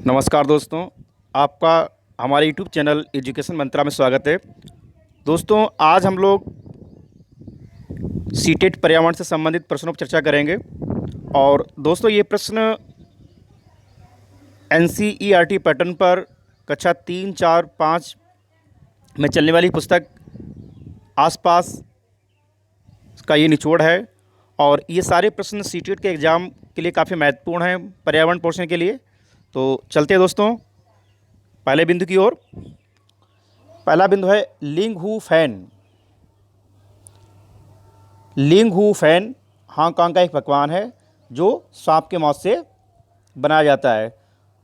नमस्कार दोस्तों, आपका हमारे यूट्यूब चैनल एजुकेशन मंत्रा में स्वागत है। दोस्तों, आज हम लोग सीटेट पर्यावरण से संबंधित प्रश्नों पर चर्चा करेंगे। और दोस्तों, ये प्रश्न एनसीईआरटी पैटर्न पर कक्षा 3, 4, 5 में चलने वाली पुस्तक आसपास का ये निचोड़ है। और ये सारे प्रश्न सीटेट के एग्ज़ाम के लिए काफ़ी महत्वपूर्ण हैं, पर्यावरण पोषण के लिए। तो चलते हैं दोस्तों पहले बिंदु की ओर। पहला बिंदु है लिंग हू फैन। लिंग हू फैन हांगकांग का एक पकवान है जो सांप के मौत से बनाया जाता है।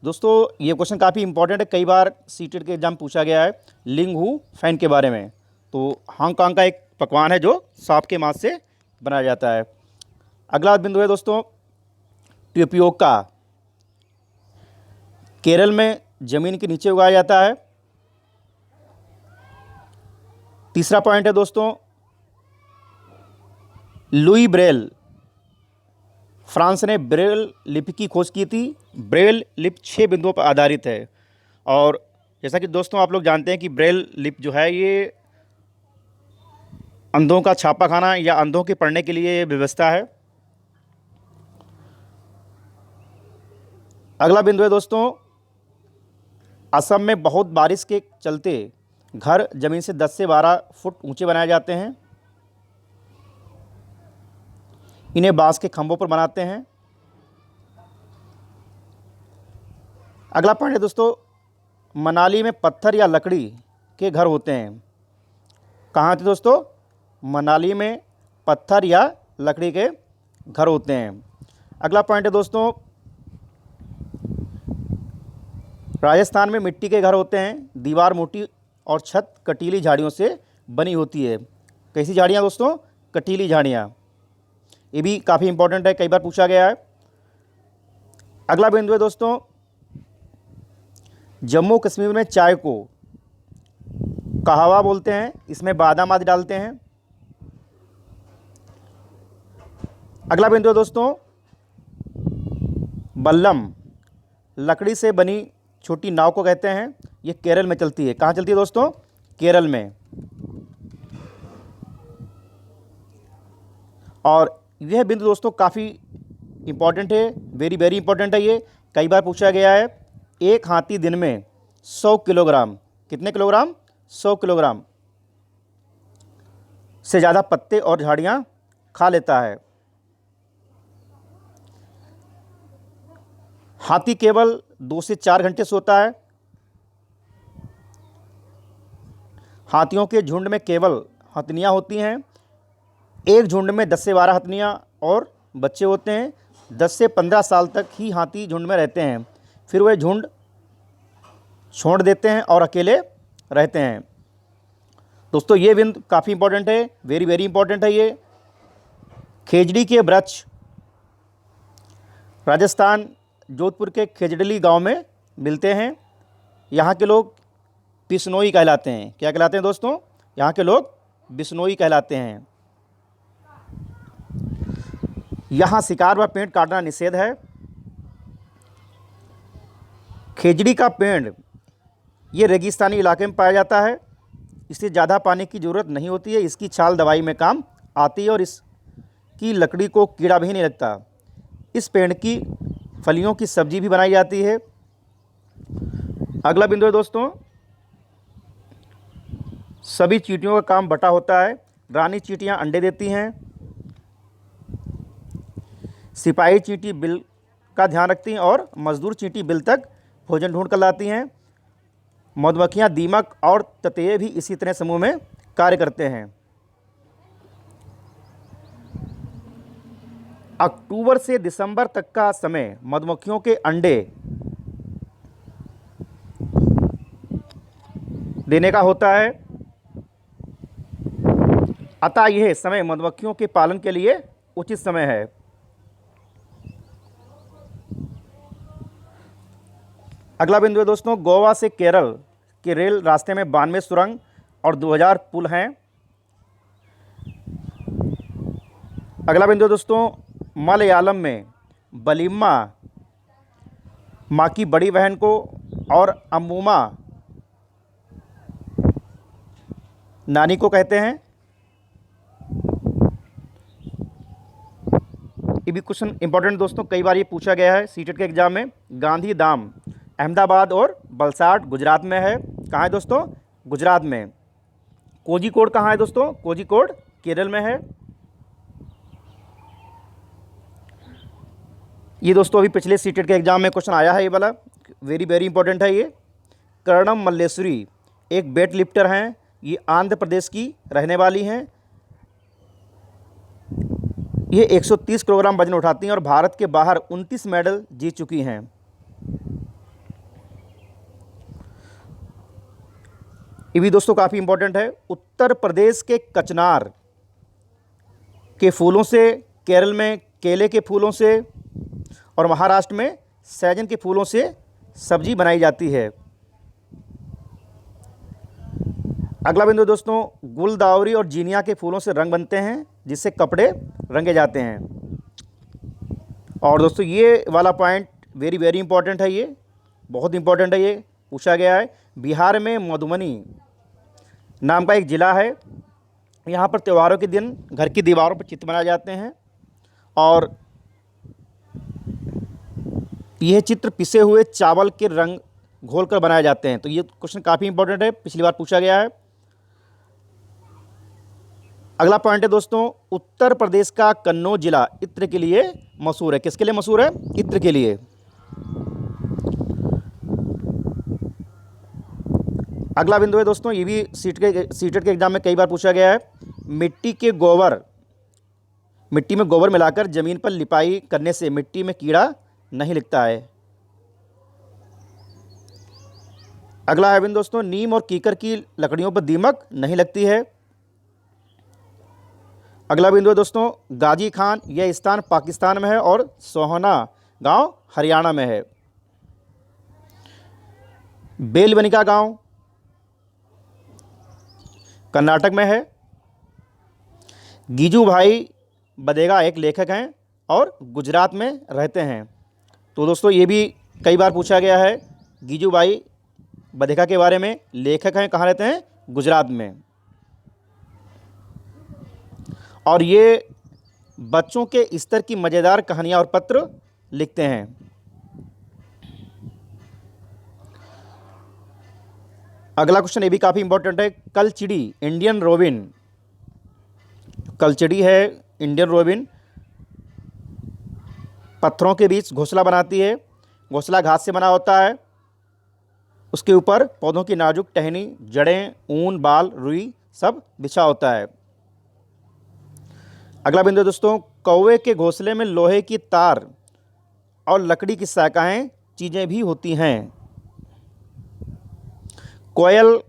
दोस्तों, ये क्वेश्चन काफ़ी इंपॉर्टेंट है, कई बार सीटेट के एग्जाम पूछा गया है लिंग हू फैन के बारे में। तो हांगकांग का एक पकवान है जो सांप के मांस से बनाया जाता है। अगला बिंदु है दोस्तों टेपियोका। केरल में ज़मीन के नीचे उगाया जाता है। तीसरा पॉइंट है दोस्तों लुई ब्रेल। फ्रांस ने ब्रेल लिपि की खोज की थी। ब्रेल लिपि 6 बिंदुओं पर आधारित है। और जैसा कि दोस्तों आप लोग जानते हैं कि ब्रेल लिपि जो है ये अंधों का छापा खाना या अंधों के पढ़ने के लिए व्यवस्था है। अगला बिंदु है दोस्तों असम में बहुत बारिश के चलते घर ज़मीन से 10 से 12 फुट ऊंचे बनाए जाते हैं। इन्हें बांस के खंभों पर बनाते हैं। अगला पॉइंट है दोस्तों मनाली में पत्थर या लकड़ी के घर होते हैं। कहाँ थे दोस्तों? मनाली में पत्थर या लकड़ी के घर होते हैं। अगला पॉइंट है दोस्तों राजस्थान में मिट्टी के घर होते हैं। दीवार मोटी और छत कटीली झाड़ियों से बनी होती है। कैसी झाड़ियाँ दोस्तों? कटीली झाड़ियाँ। ये भी काफ़ी इंपॉर्टेंट है, कई बार पूछा गया है। अगला बिंदु है दोस्तों जम्मू कश्मीर में चाय को कहवा बोलते हैं। इसमें बादाम आदि डालते हैं। अगला बिंदु है दोस्तों बल्लम। लकड़ी से बनी छोटी नाव को कहते हैं। ये केरल में चलती है। कहाँ चलती है दोस्तों? केरल में। और यह बिंदु दोस्तों काफ़ी इंपॉर्टेंट है, वेरी वेरी इंपॉर्टेंट है। ये कई बार पूछा गया है। एक हाथी दिन में 100 किलोग्राम, कितने किलोग्राम? 100 किलोग्राम से ज़्यादा पत्ते और झाड़ियाँ खा लेता है। हाथी केवल 2 से 4 घंटे सोता है। हाथियों के झुंड में केवल हथनियाँ होती हैं। एक झुंड में 10 से 12 हथनियाँ और बच्चे होते हैं। 10 से 15 साल तक ही हाथी झुंड में रहते हैं, फिर वे झुंड छोड़ देते हैं और अकेले रहते हैं। दोस्तों, ये बिंदु काफ़ी इंपॉर्टेंट है, वेरी वेरी इंपॉर्टेंट है। ये खेजड़ी के वृक्ष राजस्थान जोधपुर के खेजड़ली गांव में मिलते हैं। यहाँ के लोग बिश्नोई कहलाते हैं। क्या कहलाते हैं दोस्तों? यहाँ के लोग बिश्नोई कहलाते हैं। यहाँ शिकार व पेड़ काटना निषेध है। खेजड़ी का पेड़ ये रेगिस्तानी इलाके में पाया जाता है। इसे ज़्यादा पानी की ज़रूरत नहीं होती है। इसकी छाल दवाई में काम आती है और इसकी लकड़ी को कीड़ा भी नहीं लगता। इस पेड़ की फलियों की सब्जी भी बनाई जाती है। अगला बिंदु है दोस्तों सभी चींटियों का काम बटा होता है। रानी चींटियां अंडे देती हैं। सिपाही चींटी बिल का ध्यान रखती हैं और मजदूर चींटी बिल तक भोजन ढूंढ कर लाती हैं। मधुमक्खियां, दीमक और ततैये भी इसी तरह समूह में कार्य करते हैं। अक्टूबर से दिसंबर तक का समय मधुमक्खियों के अंडे देने का होता है। अतः यह समय मधुमक्खियों के पालन के लिए उचित समय है। अगला बिंदु है दोस्तों गोवा से केरल के रेल रास्ते में 92 सुरंग और 2000 पुल हैं। अगला बिंदु है दोस्तों मलयालम में बलिम्मा माँ की बड़ी बहन को और अम्मूमा नानी को कहते हैं। ये भी क्वेश्चन इंपॉर्टेंट दोस्तों, कई बार ये पूछा गया है सीटेट के एग्जाम में। गांधी धाम अहमदाबाद और वलसाड गुजरात में है। कहाँ है दोस्तों? गुजरात में। कोझिकोड कहाँ है दोस्तों? कोझिकोड केरल में है। ये दोस्तों अभी पिछले सीटेट के एग्जाम में क्वेश्चन आया है, ये वाला वेरी वेरी इंपॉर्टेंट है ये। कर्णम मल्लेश्वरी एक वेट लिफ्टर हैं, ये आंध्र प्रदेश की रहने वाली हैं। ये 130 किलोग्राम वजन उठाती हैं और भारत के बाहर 29 मेडल जीत चुकी हैं। ये भी दोस्तों काफ़ी इंपॉर्टेंट है। उत्तर प्रदेश के कचनार के फूलों से, केरल में केले के फूलों से और महाराष्ट्र में सैजन के फूलों से सब्जी बनाई जाती है। अगला बिंदु दोस्तों, गुलदाउदी और जीनिया के फूलों से रंग बनते हैं जिससे कपड़े रंगे जाते हैं। और दोस्तों ये वाला पॉइंट वेरी वेरी इंपॉर्टेंट है, ये बहुत इंपॉर्टेंट है, ये पूछा गया है। बिहार में मधुबनी नाम का एक ज़िला है। यहाँ पर त्योहारों के दिन घर की दीवारों पर चित्र बनाए जाते हैं और यह चित्र पिसे हुए चावल के रंग घोलकर बनाए जाते हैं। तो ये क्वेश्चन काफ़ी इंपॉर्टेंट है, पिछली बार पूछा गया है। अगला पॉइंट है दोस्तों, उत्तर प्रदेश का कन्नौज जिला इत्र के लिए मशहूर है। किसके लिए मशहूर है? इत्र के लिए। अगला बिंदु है दोस्तों, ये भी सीटेट के एग्जाम में कई बार पूछा गया है। मिट्टी में गोबर मिलाकर जमीन पर लिपाई करने से मिट्टी में कीड़ा नहीं लगता है। अगला है बिंदु दोस्तों, नीम और कीकर की लकड़ियों पर दीमक नहीं लगती है। अगला बिंदु है दोस्तों, गाजी खान, यह स्थान पाकिस्तान में है और सोहना गांव हरियाणा में है। बेलवनिका गांव कर्नाटक में है। गीजू भाई बदेगा एक लेखक हैं और गुजरात में रहते हैं। तो दोस्तों ये भी कई बार पूछा गया है गीजू भाई बदेगा के बारे में। लेखक हैं, कहाँ रहते हैं? गुजरात में। और ये बच्चों के स्तर की मज़ेदार कहानियाँ और पत्र लिखते हैं। अगला क्वेश्चन ये भी काफ़ी इंपॉर्टेंट है। कलचिड़ी इंडियन रोबिन, कलचिड़ी है इंडियन रोबिन, पत्थरों के बीच घोंसला बनाती है। घोंसला घास से बना होता है, उसके ऊपर पौधों की नाजुक टहनी, जड़ें, ऊन, बाल, रुई सब बिछा होता है। अगला बिंदु दोस्तों, कौवे के घोंसले में लोहे की तार और लकड़ी की शाखाएं चीज़ें भी होती हैं। कोयल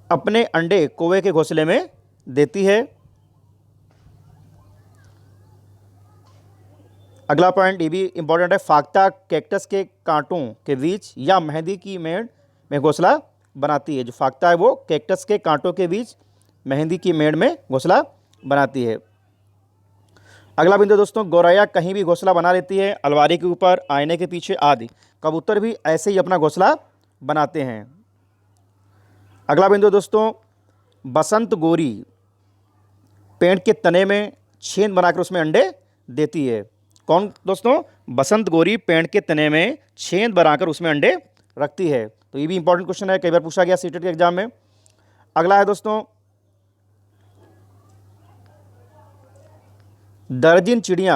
अपने अंडे कौवे के घोंसले में देती है। अगला पॉइंट ये भी इंपॉर्टेंट है। फाख्ता कैक्टस के कांटों के बीच या मेहंदी की मेड़ में घोंसला बनाती है। जो फाख्ता है वो कैक्टस के कांटों के बीच मेहंदी की मेड़ में घोंसला बनाती है। अगला बिंदु दोस्तों, गौरैया कहीं भी घोंसला बना लेती है, अलमारी के ऊपर, आईने के पीछे आदि। कबूतर भी ऐसे ही अपना घोंसला बनाते हैं। अगला बिंदु दोस्तों, बसंत गोरी पेड़ के तने में छेद बनाकर उसमें अंडे देती है। कौन दोस्तों? बसंत गोरी पेड़ के तने में छेद बनाकर उसमें अंडे रखती है। तो ये भी इंपॉर्टेंट क्वेश्चन है, कई बार पूछा गया सीटेट के एग्जाम में। अगला है दोस्तों, दर्जन चिड़िया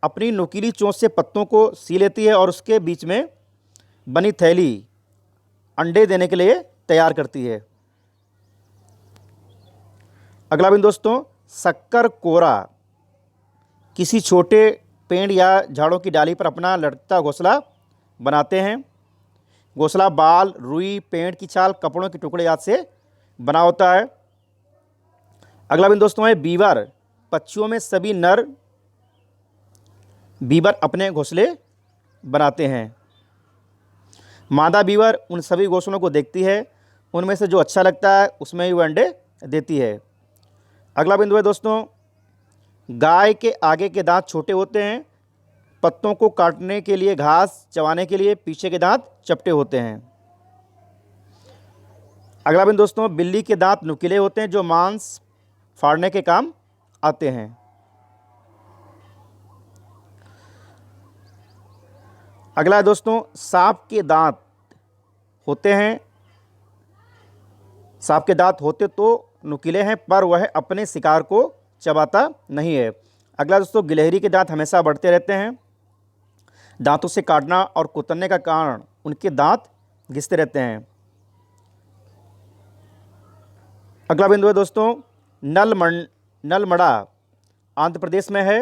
अपनी नुकीली चोंच से पत्तों को सी लेती है और उसके बीच में बनी थैली अंडे देने के लिए तैयार करती है। अगला बिंदु दोस्तों, शक्कर कोरा किसी छोटे पेड़ या झाड़ों की डाली पर अपना लटकता घोंसला बनाते हैं। घोंसला बाल, रुई, पेड़ की छाल, कपड़ों के टुकड़े आदि से बना होता है। अगला बिंदु दोस्तों है बीवर। पक्षियों में सभी नर बीवर अपने घोंसले बनाते हैं। मादा बीवर उन सभी घोंसलों को देखती है, उनमें से जो अच्छा लगता है उसमें ही वह अंडे देती है। अगला बिंदु है दोस्तों, गाय के आगे के दांत छोटे होते हैं पत्तों को काटने के लिए, घास चबाने के लिए पीछे के दांत चपटे होते हैं। अगला बिंदु दोस्तों, बिल्ली के दांत नुकीले होते हैं जो मांस फाड़ने के काम आते हैं। अगला है दोस्तों, सांप के दांत होते हैं, सांप के दांत होते तो नुकीले हैं पर वह अपने शिकार को चबाता नहीं है। अगला दोस्तों, गिलहरी के दांत हमेशा बढ़ते रहते हैं। दांतों से काटना और कुतरने का कारण उनके दांत घिसते रहते हैं। अगला बिंदु है दोस्तों, नलमड़ा आंध्र प्रदेश में है,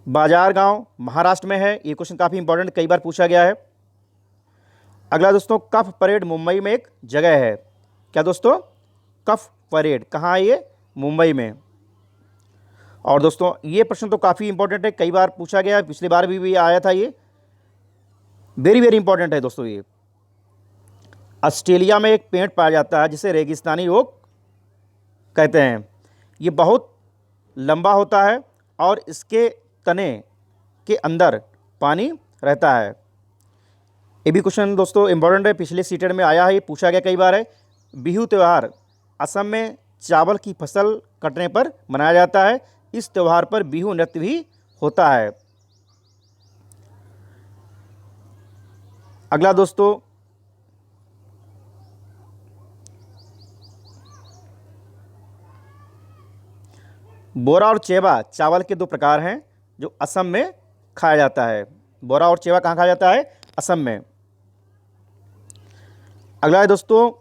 बाजार गांव महाराष्ट्र में है। ये क्वेश्चन काफ़ी इंपॉर्टेंट, कई बार पूछा गया है। अगला दोस्तों, कफ परेड मुंबई में एक जगह है। क्या दोस्तों? कफ परेड कहाँ है ये? मुंबई में। और दोस्तों ये प्रश्न तो काफ़ी इंपॉर्टेंट है, कई बार पूछा गया है, पिछली बार भी आया था। ये वेरी वेरी इंपॉर्टेंट है दोस्तों। ये ऑस्ट्रेलिया में एक पेड़ पाया जाता है जिसे रेगिस्तानी ओक कहते हैं। ये बहुत लंबा होता है और इसके तने के अंदर पानी रहता है। ये भी क्वेश्चन दोस्तों इंपॉर्टेंट है, पिछले सीटेड में आया है, ये पूछा गया कई बार है। बिहू त्यौहार असम में चावल की फसल कटने पर मनाया जाता है। इस त्यौहार पर बिहू नृत्य भी होता है। अगला दोस्तों, बोरा और चेवा चावल के दो प्रकार हैं जो असम में खाया जाता है। बोरा और चेवा कहाँ खाया जाता है? असम में। अगला है दोस्तों,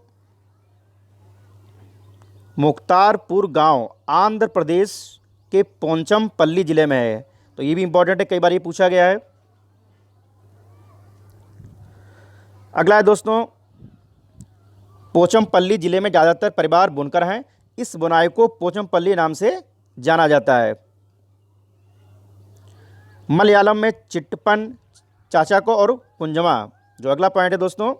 मुख्तारपुर गांव आंध्र प्रदेश के पोंचमपल्ली जिले में है। तो ये भी इंपॉर्टेंट है, कई बार ये पूछा गया है। अगला है दोस्तों, पोचमपल्ली जिले में ज़्यादातर परिवार बुनकर हैं। इस बुनाई को पोचमपल्ली नाम से जाना जाता है। मलयालम में चिट्टपन चाचा को और कुंजमा, जो अगला पॉइंट है दोस्तों,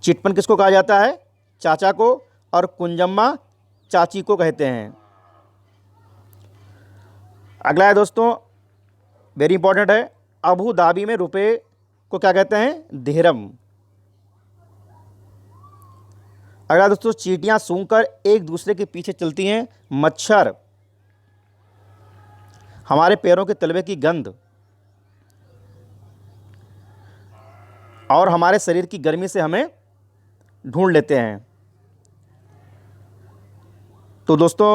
चिट्टपन किसको कहा जाता है? चाचा को, और कुंजम्मा चाची को कहते हैं। अगला है दोस्तों, वेरी इंपॉर्टेंट है, अबू धाबी में रुपए को क्या कहते हैं? दिहरम। अगला दोस्तों, चींटियां सूंघकर एक दूसरे के पीछे चलती हैं। मच्छर हमारे पैरों के तलवे की गंध और हमारे शरीर की गर्मी से हमें ढूंढ लेते हैं। तो दोस्तों